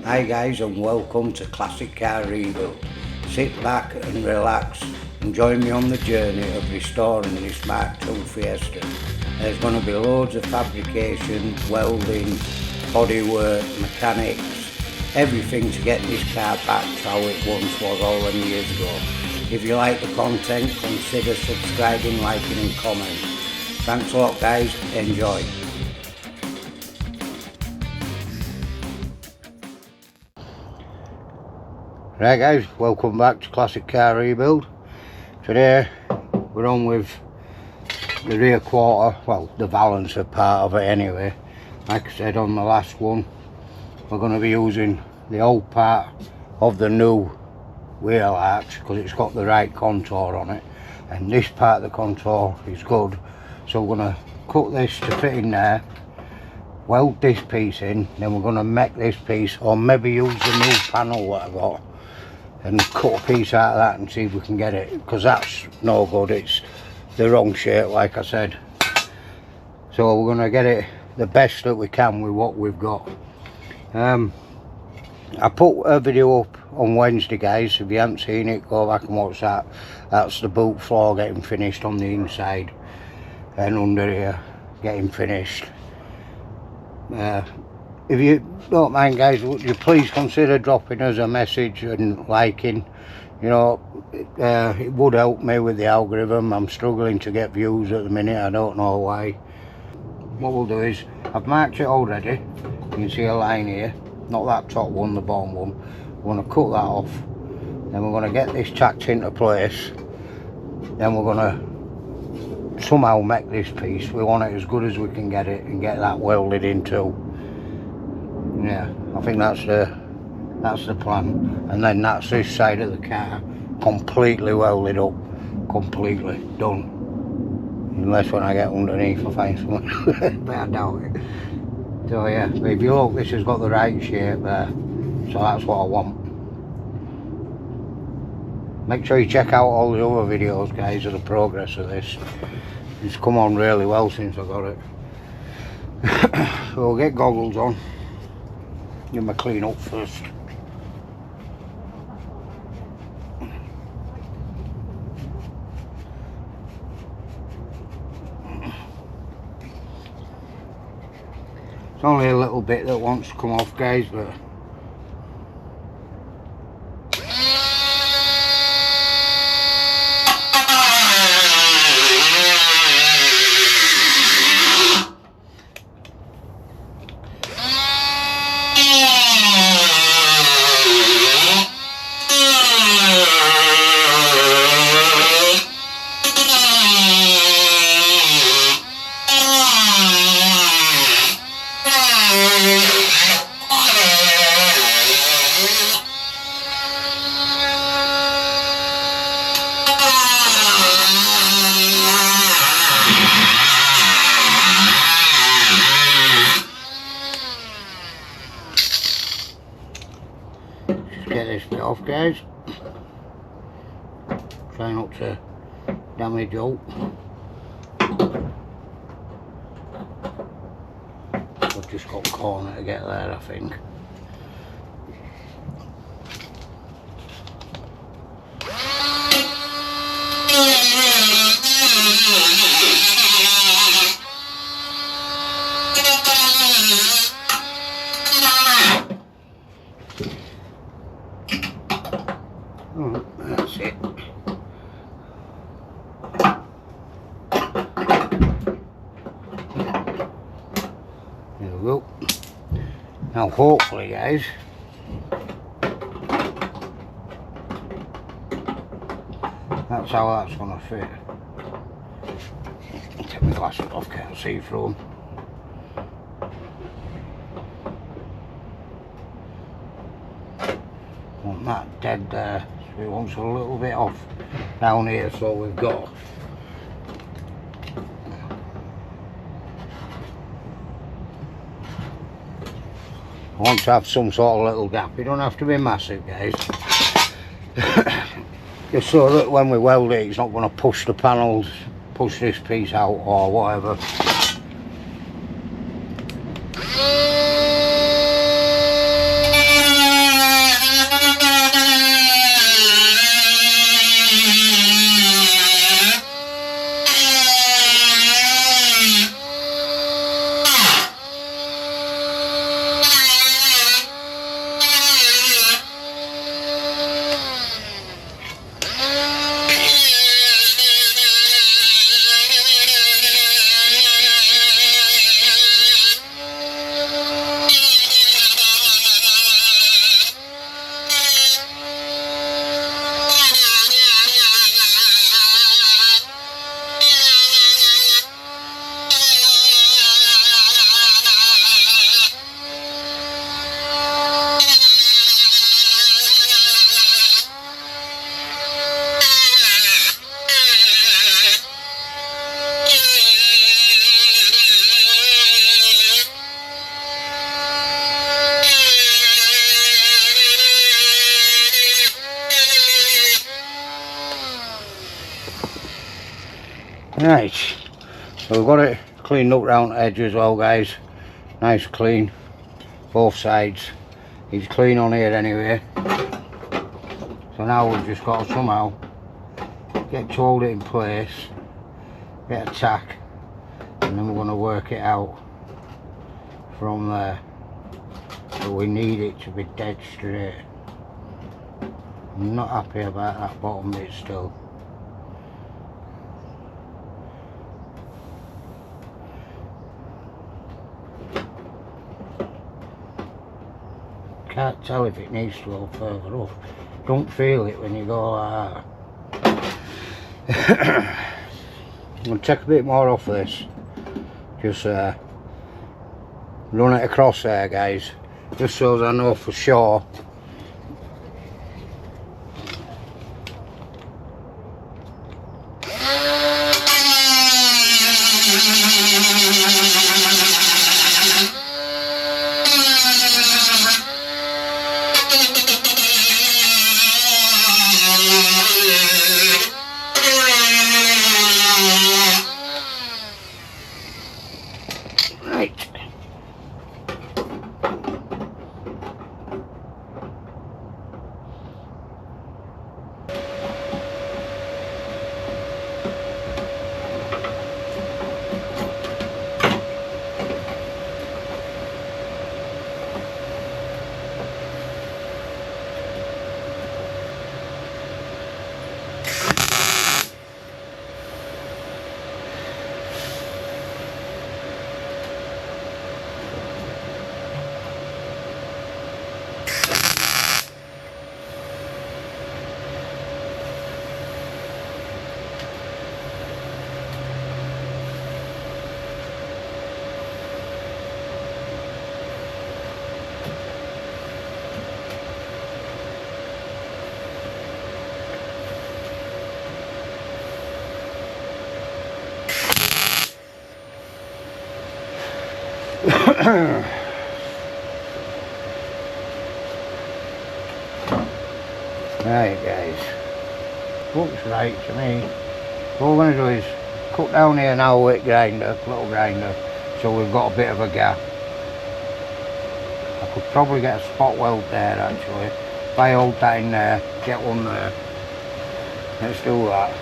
Hi guys, and welcome to Classic Car Rebuild. Sit back and relax and join me on the journey of restoring this MK2 Fiesta. There's going to be loads of fabrication, welding, bodywork, mechanics, everything to get this car back to how it once was all them years ago. If you like the content, consider subscribing, liking and commenting. Thanks a lot guys, enjoy. Right guys, welcome back to Classic Car Rebuild. Today we're on with the rear quarter, well the balancer part of it anyway. Like I said on the last one, we're going to be using the old part of the new wheel arch because it's got the right contour on it, and this part of the contour is good, so we're going to cut this to fit in there, weld this piece in, then we're going to make this piece, or maybe use the new panel that I got and cut a piece out of that and see if we can get it, because that's no good, it's the wrong shape like I said. So we're going to get it the best that we can with what we've got. I put a video up on Wednesday guys, if you haven't seen it go back and watch that. That's the boot floor getting finished on the inside and under here getting finished. If you don't mind guys, would you please consider dropping us a message and liking, you know, it would help me with the algorithm. I'm struggling to get views at the minute, I don't know why. What we'll do is, I've marked it already, you can see a line here, not that top one, the bottom one. We're going to cut that off, then we're going to get this tacked into place, then we're going to somehow make this piece. We want it as good as we can get it and get that welded in too. Yeah, I think that's the plan, and then that's this side of the car completely welded up, completely done. Unless when I get underneath I find something, but I doubt it. So yeah, but if you look, this has got the right shape there, so that's what I want. Make sure you check out all the other videos guys of the progress of this. It's come on really well since I got it. So we'll get goggles on. Give them a clean up first. It's only a little bit that wants to come off guys, but get this bit off guys, try not to damage out. I've just got corner to get there I think. That's it. There we go. Now hopefully guys, that's how that's going to fit. Take my glasses off, can't see through them. Want that dead there, so it wants a little bit off down here, so we've got I want to have some sort of little gap. You don't have to be massive guys. Just so that when we weld it, it's not going to push the panels, push this piece out or whatever. I Right, so we've got it cleaned up round the edge as well, guys. Nice clean, both sides. It's clean on here anyway. So now we've just got to somehow get to hold it in place, get a tack, and then we're going to work it out from there. So we need it to be dead straight. I'm not happy about that bottom bit still. Can't tell if it needs to go further up. Don't feel it when you go like that. I'm going to take a bit more off this. Just run it across there, guys. Just so I know for sure. Right, guys, looks right to me. What we're going to do is cut down here now with grinder, little grinder, so we've got a bit of a gap. I could probably get a spot weld there actually. If I hold that in there, get one there. Let's do that.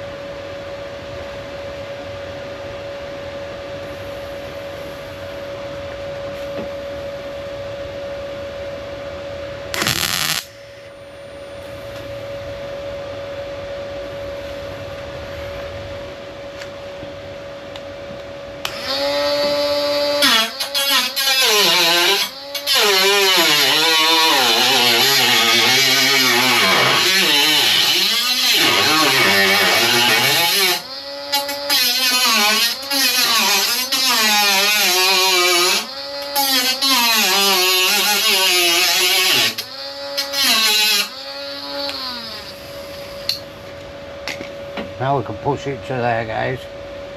Now we can push it to there, guys.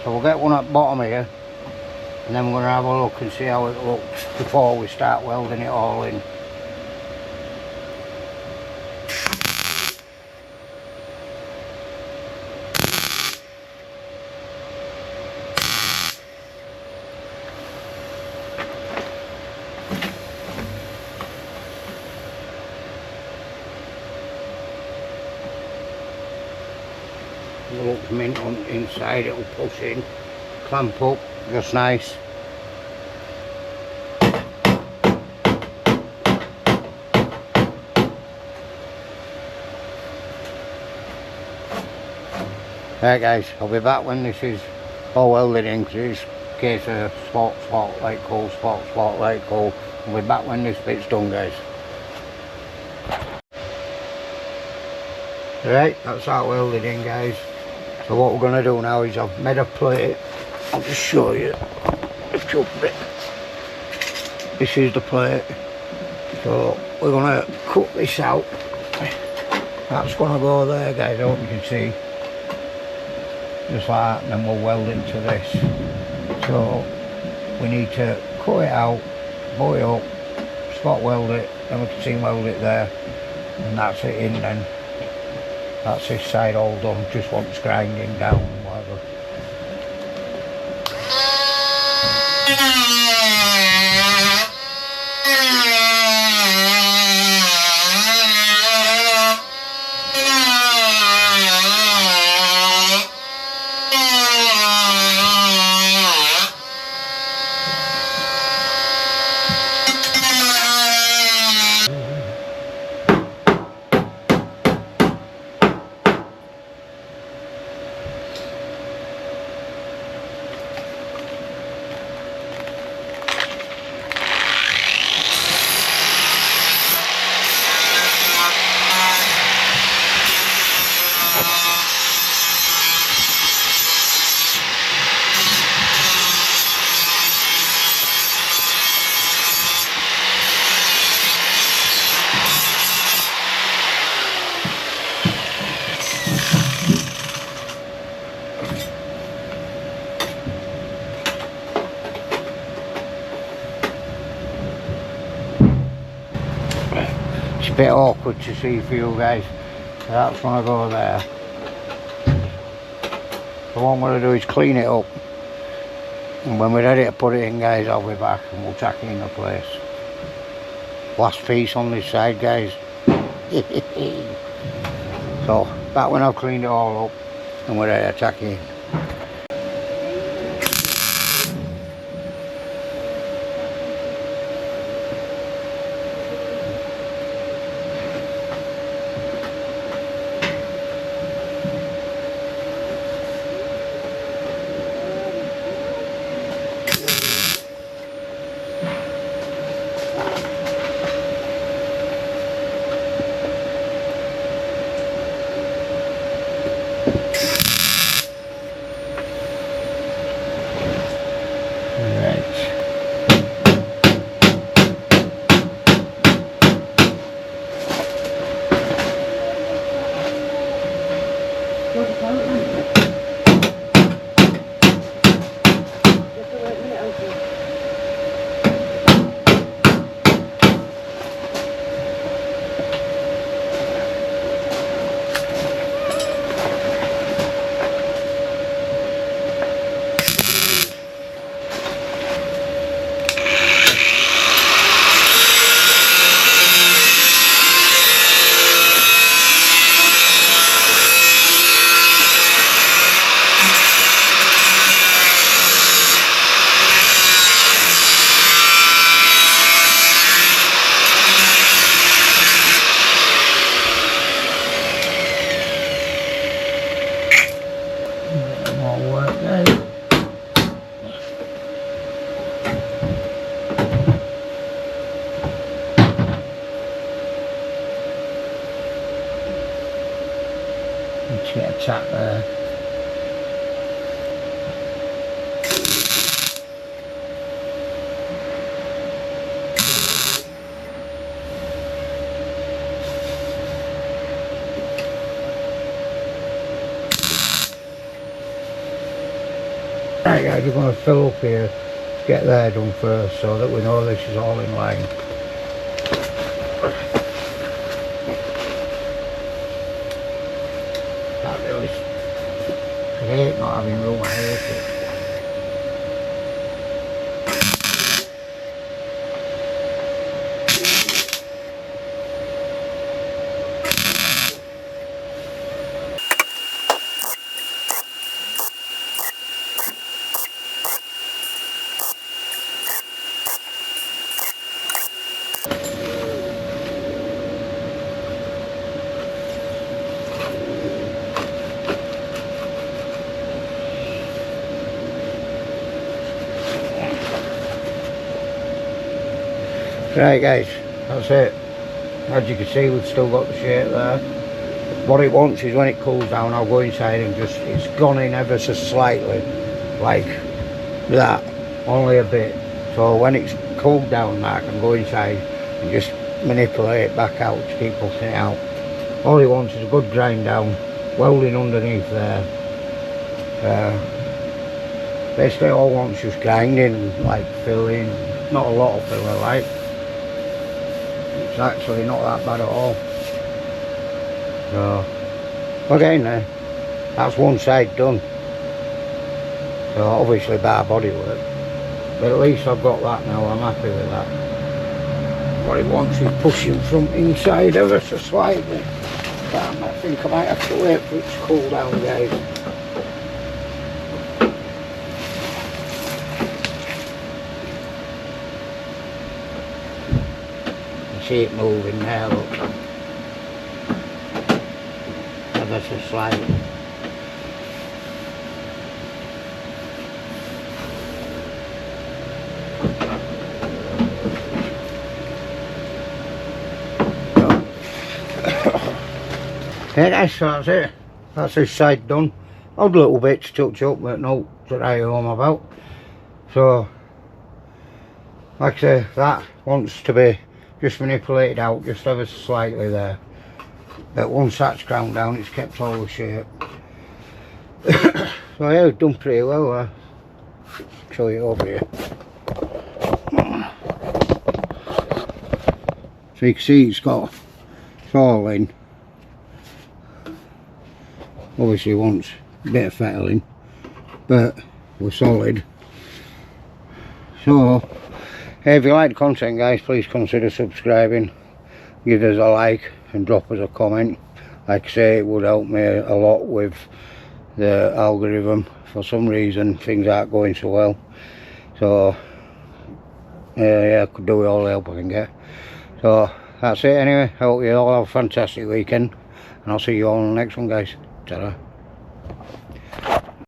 So we'll get one at the bottom here, and then we're going to have a look and see how it looks before we start welding it all in. It looks mint on the inside, it'll push in, clamp up, just nice. Right guys, I'll be back when this is all welded in, because it's a case of spot, light cool, spot, light cool. I'll be back when this bit's done, guys. Right, that's that welded in, guys. So what we're going to do now is I've made a plate. I'll just show you the chuck bit. This is the plate. So we're going to cut this out. That's going to go there, guys. I hope you can see. Just like that, and then we'll weld into this. So we need to cut it out, butt it up, spot weld it, then we can seam weld it there, and that's it in then. That's this side all done, just wants grinding down, whatever. a bit awkward to see for you guys. So that's when I go there. So what I'm going to do is clean it up, and when we're ready to put it in, guys, I'll be back and we'll tack it in the place. Last piece on this side, guys. So back when I've cleaned it all up and we're ready to tack it in. Let's get a tap there. Right guys, we're going to fill up here, get there done first so that we know this is all in line. I hate not having room, I hate it. Right guys, that's it. As you can see, we've still got the shape there. What it wants is when it cools down, I'll go inside and just, it's gone in ever so slightly, like that, only a bit. So when it's cooled down, I can go inside and just manipulate it back out to keep pushing it out. All it wants is a good grind down, welding underneath there. Basically all it wants is just grinding, like filling, not a lot of filler, like. It's actually not that bad at all. So we're getting there. That's one side done. So obviously bar bodywork, but at least I've got that now. I'm happy with that. What it wants is pushing from inside ever so slightly. But I think I might have to wait for it to cool down, guys. See it moving there, look. Ever so slightly. Yeah guys, so that's it. That's this side done. Odd little bits to touch up, but no to write home about. So, like I say, that wants to be just manipulated out just ever so slightly there. But once that's ground down, it's kept all the shape. So yeah, we've done pretty well there. Show you over here. So you can see it's got it's all in. Obviously wants a bit of fettling, but we're solid. So if you like the content, guys, please consider subscribing, give us a like and drop us a comment. Like I say, it would help me a lot with the algorithm. For some reason things aren't going so well, so yeah, I could do with all the help I can get. So that's it anyway. I hope you all have a fantastic weekend, and I'll see you all in the next one, guys. Ta-ra.